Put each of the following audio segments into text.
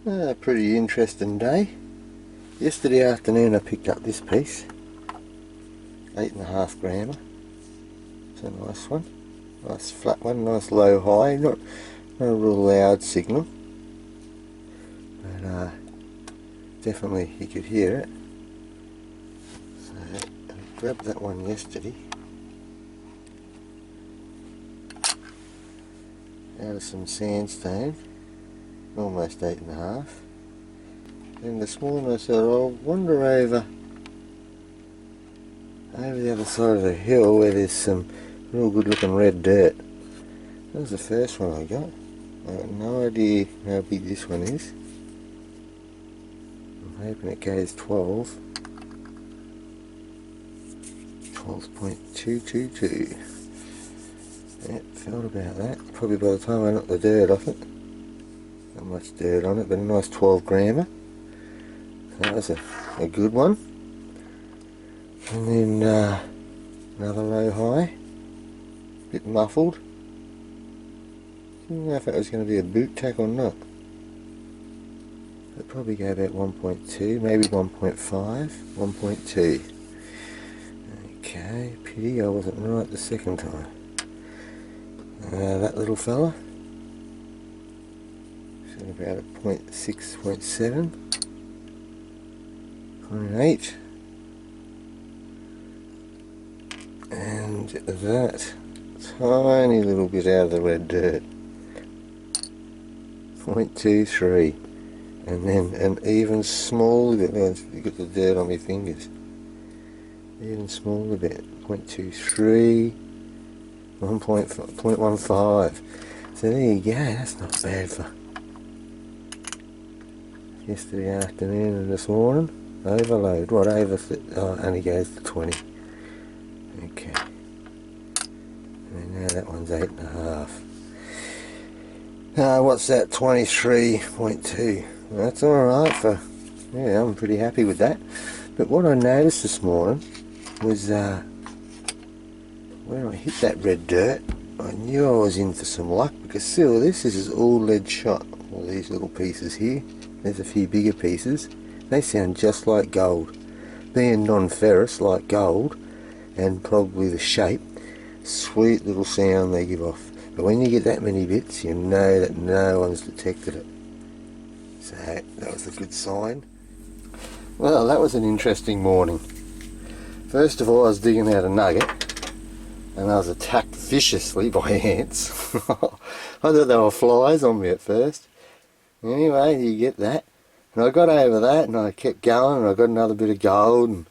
Pretty interesting day. Yesterday afternoon I picked up this piece, 8.5 grammer. It's a nice one, nice flat one, nice low high, not a real loud signal, but definitely you could hear it. So I grabbed that one yesterday out of some sandstone, almost 8.5. And this morning I said, I'll wander over the other side of the hill where there's some real good looking red dirt. That was the first one I got. I got no idea how big this one is. I'm hoping it goes 12.222. Yeah, felt about that. Probably by the time I knocked the dirt off it. Not much dirt on it, but a nice 12 grammer. So that was a good one. And then another low high. Bit muffled. Didn't know if it was going to be a boot tack or not. It'd probably go about 1.2, maybe 1.5, 1.2. Okay, pity I wasn't right the second time. That little fella, it's about a 0.6, 0.7, 0.8, and that tiny little bit out of the red dirt, 0.23, and then an even smaller bit. You got the dirt on my fingers. Even smaller bit, 0.23, 0.15. So there you go, that's not bad for yesterday afternoon and this morning. Overload, what over, only goes to 20. Okay. And now that one's 8.5. What's that, 23.2. That's alright for, yeah, I'm pretty happy with that. But what I noticed this morning was when I hit that red dirt, I knew I was in for some luck, because see all this is all lead shot. All these little pieces here, there's a few bigger pieces, they sound just like gold. Being non-ferrous like gold, and probably the shape, sweet little sound they give off. But when you get that many bits, you know that no one's detected it. So that was a good sign. Well, that was an interesting morning. First of all, I was digging out a nugget, and I was attacked viciously by ants. I thought they were flies on me at first. Anyway, you get that. And I got over that, and I kept going, and I got another bit of gold, and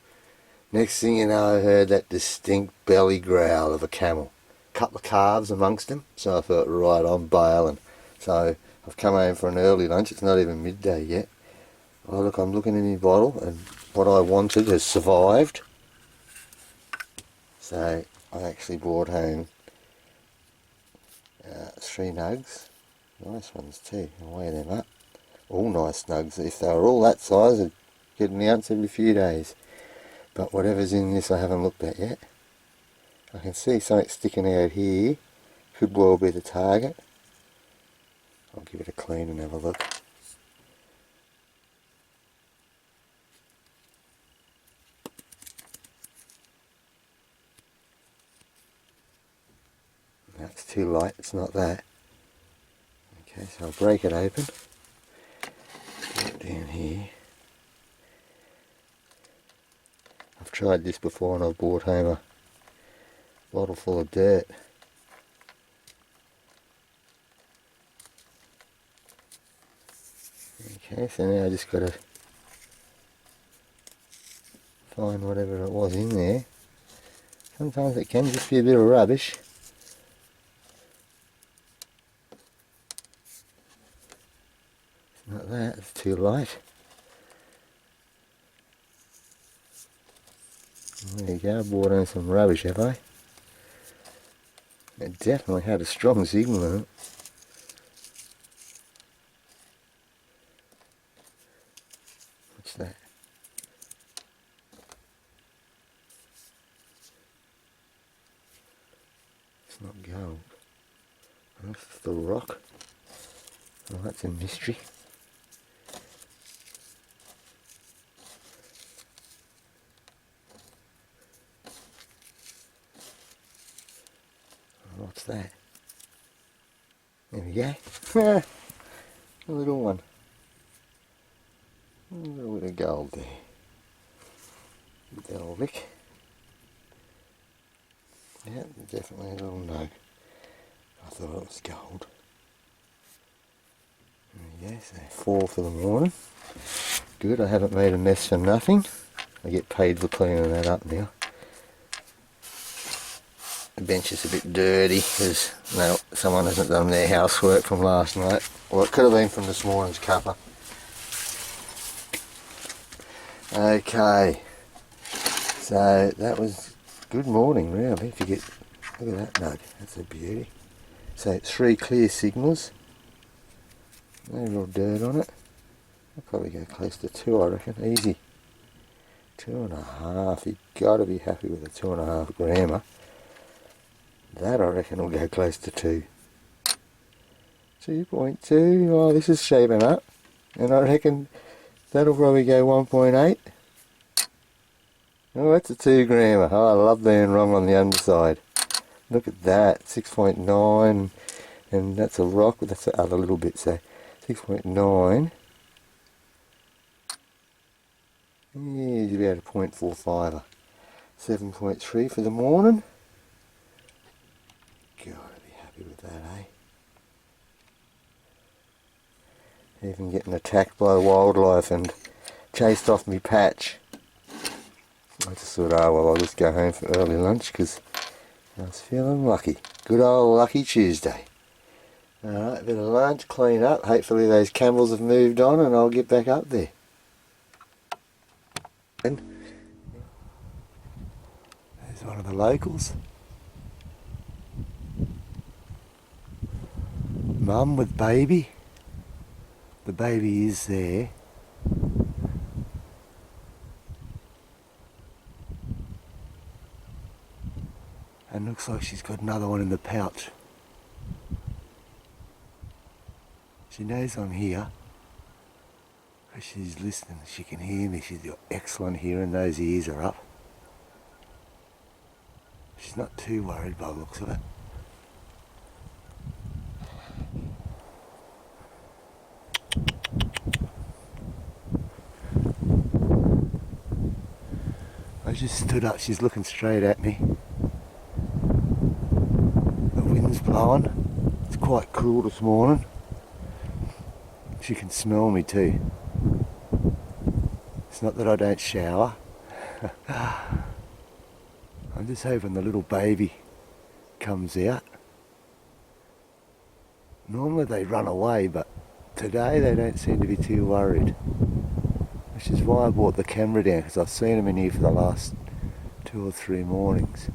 next thing you know, I heard that distinct belly growl of a camel. A couple of calves amongst them, so I thought, right, I'm bailing. So I've come home for an early lunch. It's not even midday yet. Oh look, I'm looking in my bottle, and what I wanted has survived. So I actually brought home 3 nugs. Nice ones too. I'll weigh them up. All nice nugs. If they were all that size, I'd get an ounce every few days. But whatever's in this I haven't looked at yet. I can see something sticking out here. Could well be the target. I'll give it a clean and have a look. That's too light, it's not that. Okay, so I'll break it open. Get it down here. I've tried this before and I've brought home a bottle full of dirt. Okay, so now I just got to find whatever it was in there. Sometimes it can just be a bit of rubbish. It's not that, it's too light. There you go, I brought home some rubbish, have I? It definitely had a strong signal in it. What's that? It's not gold. That's the rock. Oh, that's a mystery. What's that? There we go. A little one. A little bit of gold there. Velvet. Yeah, definitely a little no. I thought it was gold. There we go, so 4 for the morning. Good, I haven't made a mess for nothing. I get paid for cleaning that up now. The bench is a bit dirty because someone hasn't done their housework from last night. Well, it could have been from this morning's cuppa. Okay, so that was good morning really. If you get, look at that nug, that's a beauty. So 3 clear signals, no real dirt on it. I'll probably go close to 2, I reckon, easy. 2.5, you've got to be happy with a 2.5 grammer. That I reckon will go close to 2. 2.2, oh this is shaping up. And I reckon that'll probably go 1.8. Oh, that's a 2 grammer. Oh, I love being wrong on the underside. Look at that, 6.9, and that's a rock, but that's the other little bit, so 6.9. Yeah, you'd be at a 0.45. 7.3 for the morning. Gotta be happy with that, eh? Even getting attacked by wildlife and chased off me patch. I just thought, oh well, I'll just go home for early lunch because I was feeling lucky. Good old lucky Tuesday. Alright, a bit of lunch, clean up. Hopefully those camels have moved on and I'll get back up there. And there's one of the locals. Mum with baby. The baby is there. And looks like she's got another one in the pouch. She knows I'm here. She's listening, she can hear me. She's got excellent hearing, those ears are up. She's not too worried by the looks of it. I just stood up, she's looking straight at me. The wind's blowing. It's quite cool this morning. She can smell me too. It's not that I don't shower. I'm just hoping the little baby comes out. Normally they run away, but today they don't seem to be too worried. Which is why I brought the camera down, because I've seen them in here for the last 2 or 3 mornings.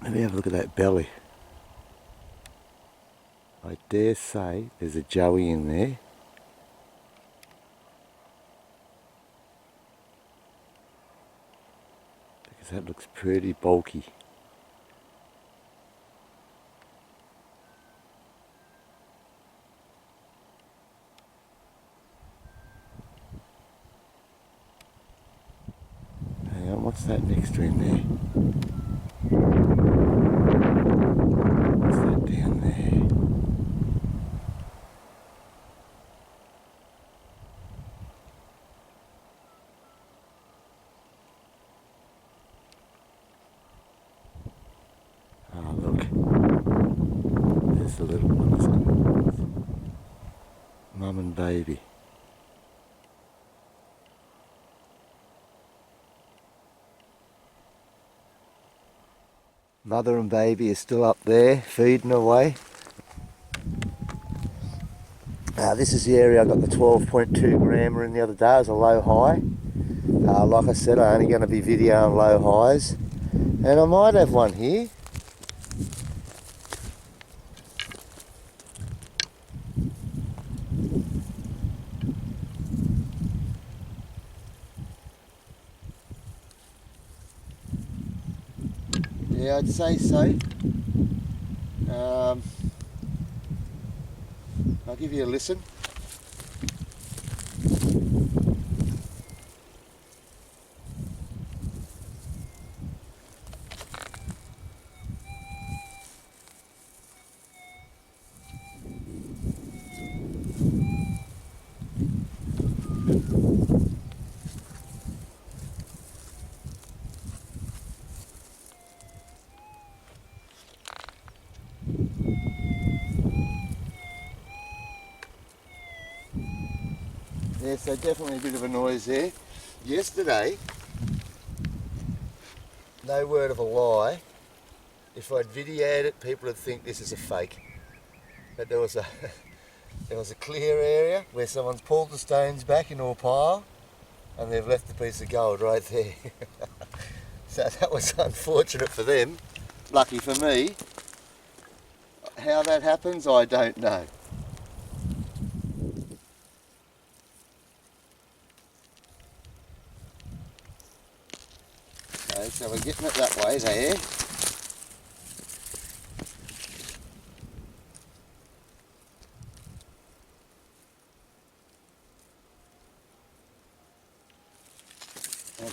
Let me have a look at that belly. I dare say there's a joey in there. Because that looks pretty bulky. Hang on, what's that next to him there? What's that down there? Oh look, there's the little one, isn't it? Mum and baby. Mother and baby are still up there, feeding away. This is the area I got the 12.2 grammer in the other day. It was a low high. Like I said, I'm only going to be videoing low highs. And I might have one here. Yeah, I'd say so. I'll give you a listen. Yeah, so definitely a bit of a noise there. Yesterday, no word of a lie, if I'd videoed it, people would think this is a fake. But there was a there was a clear area where someone's pulled the stones back into a pile and they've left a piece of gold right there. So that was unfortunate for them, lucky for me. How that happens, I don't know. Okay, so we're getting it that way there.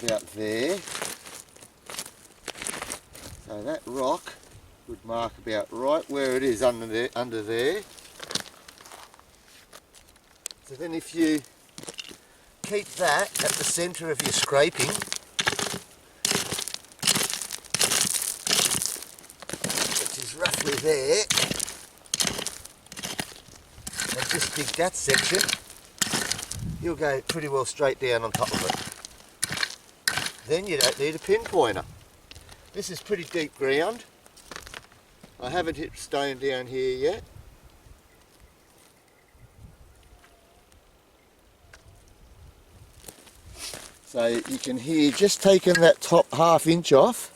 About there. So that rock would mark about right where it is under there. So then if you keep that at the centre of your scraping, which is roughly there, and just dig that section, you'll go pretty well straight down on top of it. Then you don't need a pinpointer. This is pretty deep ground. I haven't hit stone down here yet. So you can hear just taking that top ½ inch off,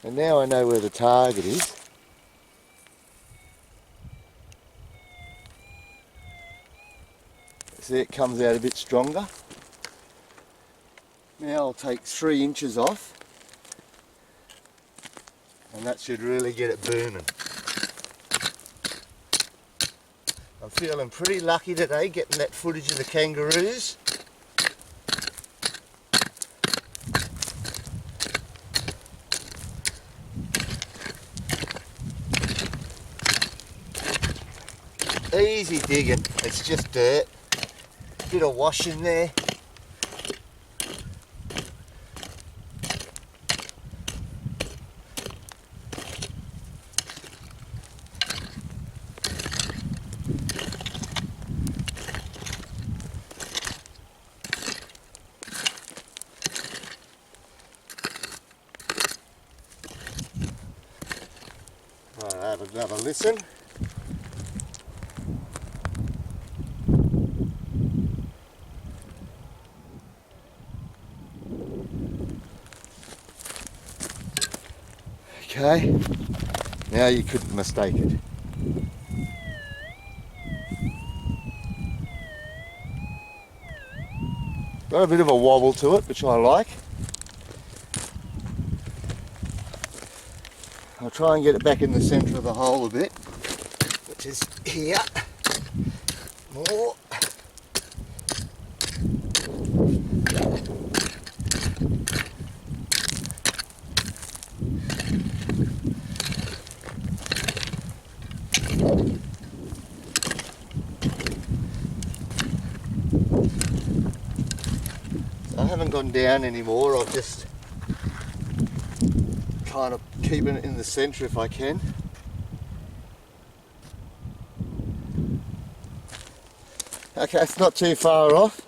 and now I know where the target is. See, it comes out a bit stronger. Now I'll take 3 inches off, and that should really get it booming. I'm feeling pretty lucky today getting that footage of the kangaroos. Easy digging, it's just dirt, bit of wash in there. I'll have another listen. Okay, now you couldn't mistake it. Got a bit of a wobble to it, which I like. I'll try and get it back in the centre of the hole a bit, which is here. More. I haven't gone down anymore, I'll just kind of keeping it in the centre if I can. Okay, it's not too far off.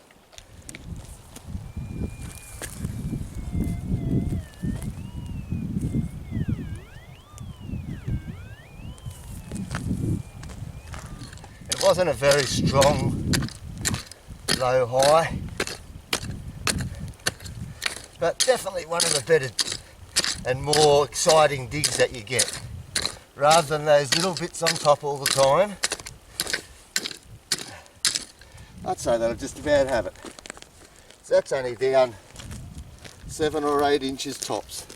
It wasn't a very strong low high, but definitely one of the better and more exciting digs that you get, rather than those little bits on top all the time. I'd say that'll just about have it. So that's only down 7 or 8 inches tops.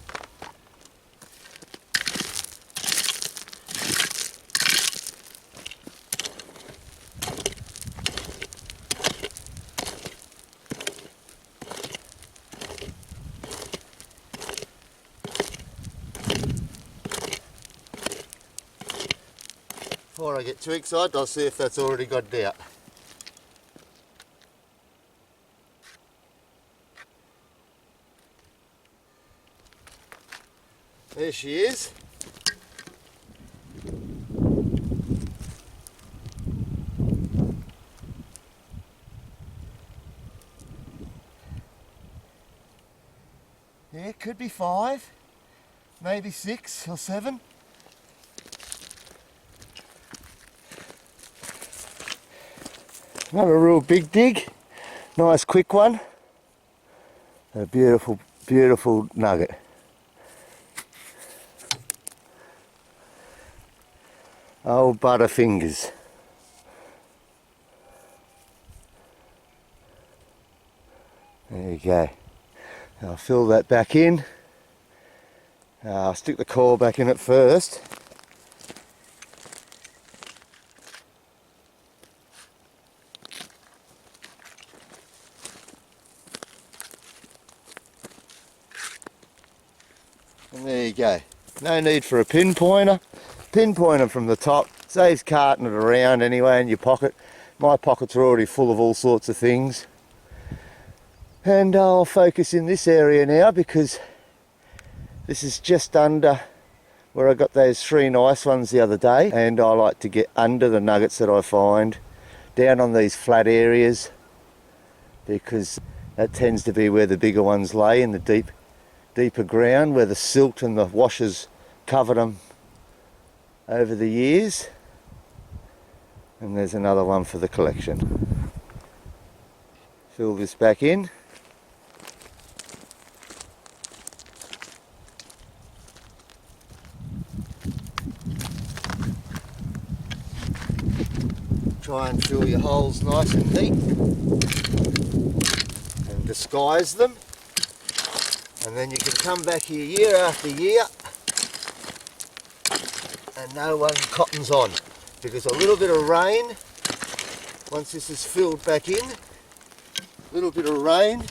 Before I get too excited, I'll see if that's already got out. There she is. Yeah, could be 5, maybe 6 or 7. Not a real big dig, nice quick one. A beautiful, beautiful nugget. Old Butterfingers. There you go. I'll fill that back in. I'll stick the core back in it first. And there you go. No need for a pinpointer. Pinpointer from the top. Saves carting it around anyway in your pocket. My pockets are already full of all sorts of things. And I'll focus in this area now because this is just under where I got those 3 nice ones the other day, and I like to get under the nuggets that I find down on these flat areas because that tends to be where the bigger ones lay, in the deeper ground where the silt and the washes covered them over the years. And there's another one for the collection. Fill this back in. Try and fill your holes nice and neat and disguise them, and then you can come back here year after year and no one cottons on, because a little bit of rain, once this is filled back in, a little bit of rain,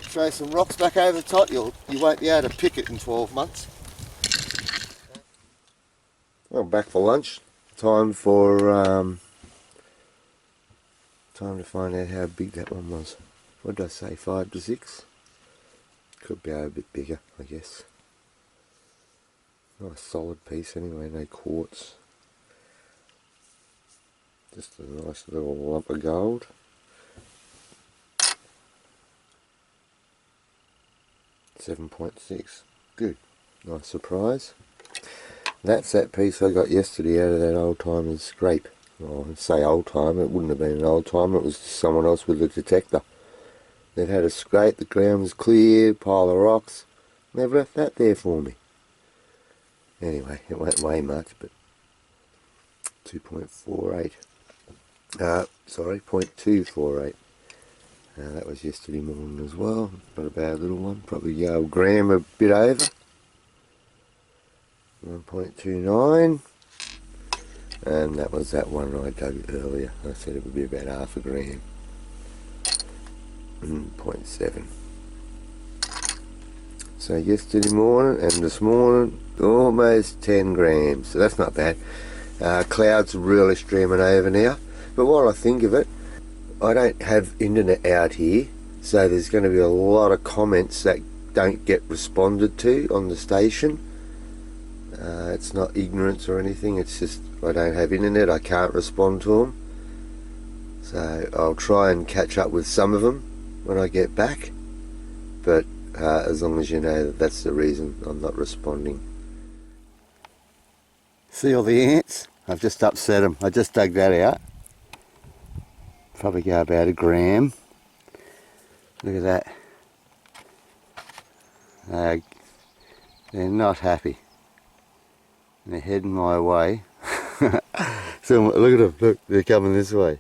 throw some rocks back over the top, you won't be able to pick it in 12 months. Well, back for lunch. Time to find out how big that one was. What did I say, 5 to 6? Could be a bit bigger, I guess. Nice solid piece anyway, no quartz. Just a nice little lump of gold. $7.6. Good. Nice surprise. That's that piece I got yesterday out of that old timer's scrape. Well, I say old timer, it wouldn't have been an old timer, it was just someone else with a detector. They'd had a scrape, the ground was clear, pile of rocks. They've left that there for me. Anyway, it won't weigh much, but 2.48. Sorry, 0.248. That was yesterday morning as well. Not a bad little one, probably a gram a bit over. 1.29. And that was that one I dug earlier. I said it would be about half a gram. 0.7. So yesterday morning and this morning, almost 10 grams. So that's not bad. Clouds are really streaming over now. But while I think of it, I don't have internet out here, so there's going to be a lot of comments that don't get responded to on the station. It's not ignorance or anything, it's just I don't have internet, I can't respond to them. So I'll try and catch up with some of them when I get back, but as long as you know that that's the reason I'm not responding. See all the ants? I've just upset them. I just dug that out. Probably go about a gram. Look at that. They're not happy. They're heading my way. So look at them, look, they're coming this way.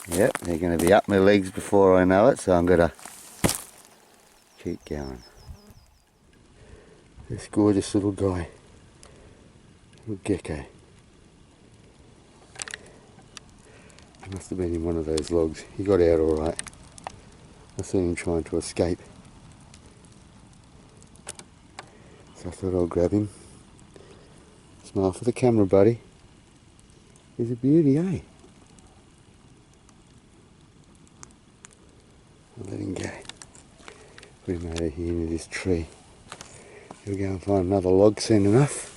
Yep, they're going to be up my legs before I know it, so I'm going to keep going. This gorgeous little guy, little gecko. He must have been in one of those logs. He got out alright. I seen him trying to escape. So I thought I'll grab him. Smile for the camera, buddy. He's a beauty, eh? I'll let him go. Put him over here into this tree. He'll go and find another log soon enough.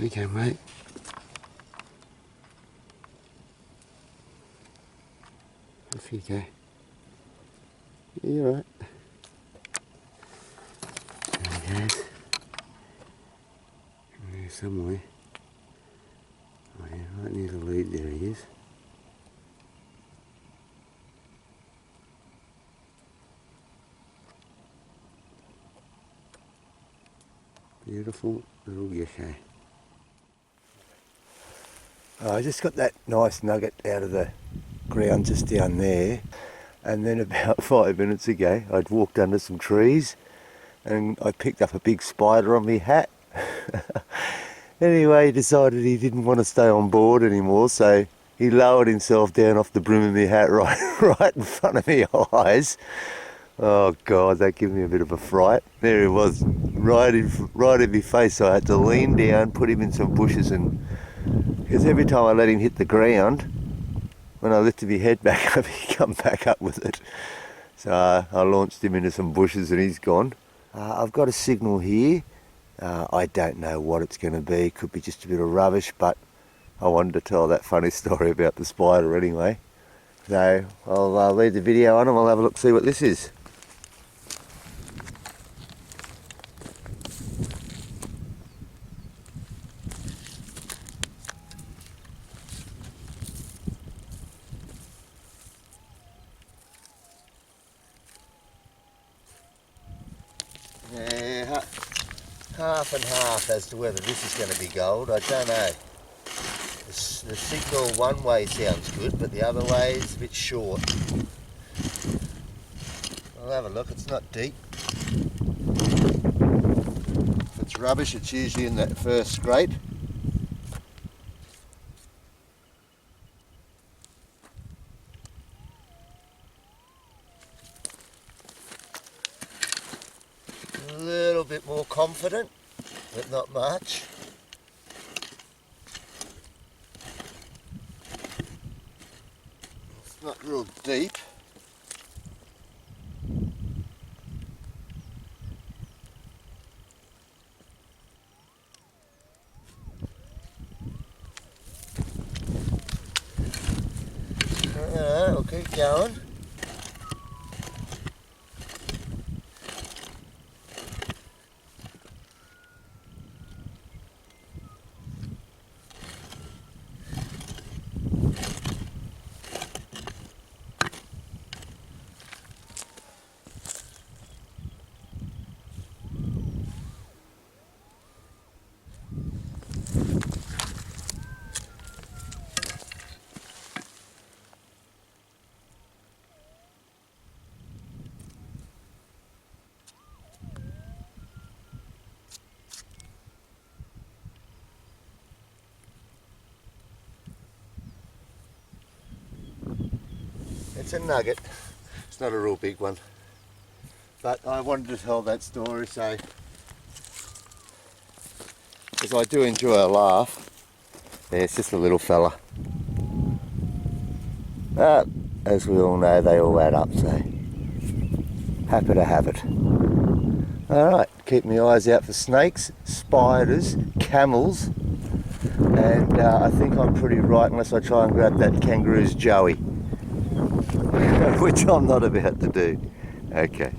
Okay, mate. Off you go. Yeah, you're right. There he goes. There somewhere. Oh yeah, right near the lead there he is. Beautiful little gecko. I just got that nice nugget out of the ground just down there, and then about 5 minutes ago I'd walked under some trees and I picked up a big spider on my hat. Anyway, he decided he didn't want to stay on board anymore, so he lowered himself down off the brim of my hat right in front of my eyes. Oh God, that gave me a bit of a fright. There he was, right in my face, so I had to lean down, put him in some bushes, and because every time I let him hit the ground, when I lifted my head back up, he come back up with it. So I launched him into some bushes and he's gone. I've got a signal here. I don't know what it's going to be. Could be just a bit of rubbish, but I wanted to tell that funny story about the spider anyway. So I'll leave the video on and we'll have a look, see what this is. Yeah, half and half as to whether this is going to be gold. I don't know. The signal one way sounds good, but the other way is a bit short. I'll have a look. It's not deep. If it's rubbish, it's usually in that first scrape. A little bit more confident, but not much. It's not real deep. We'll keep going. It's a nugget. It's not a real big one, but I wanted to tell that story, so because I do enjoy a laugh. Yeah, it's just a little fella. But as we all know, they all add up, so happy to have it. Alright, keep my eyes out for snakes, spiders, camels, and I think I'm pretty right unless I try and grab that kangaroo's joey. Which I'm not about to do. Okay.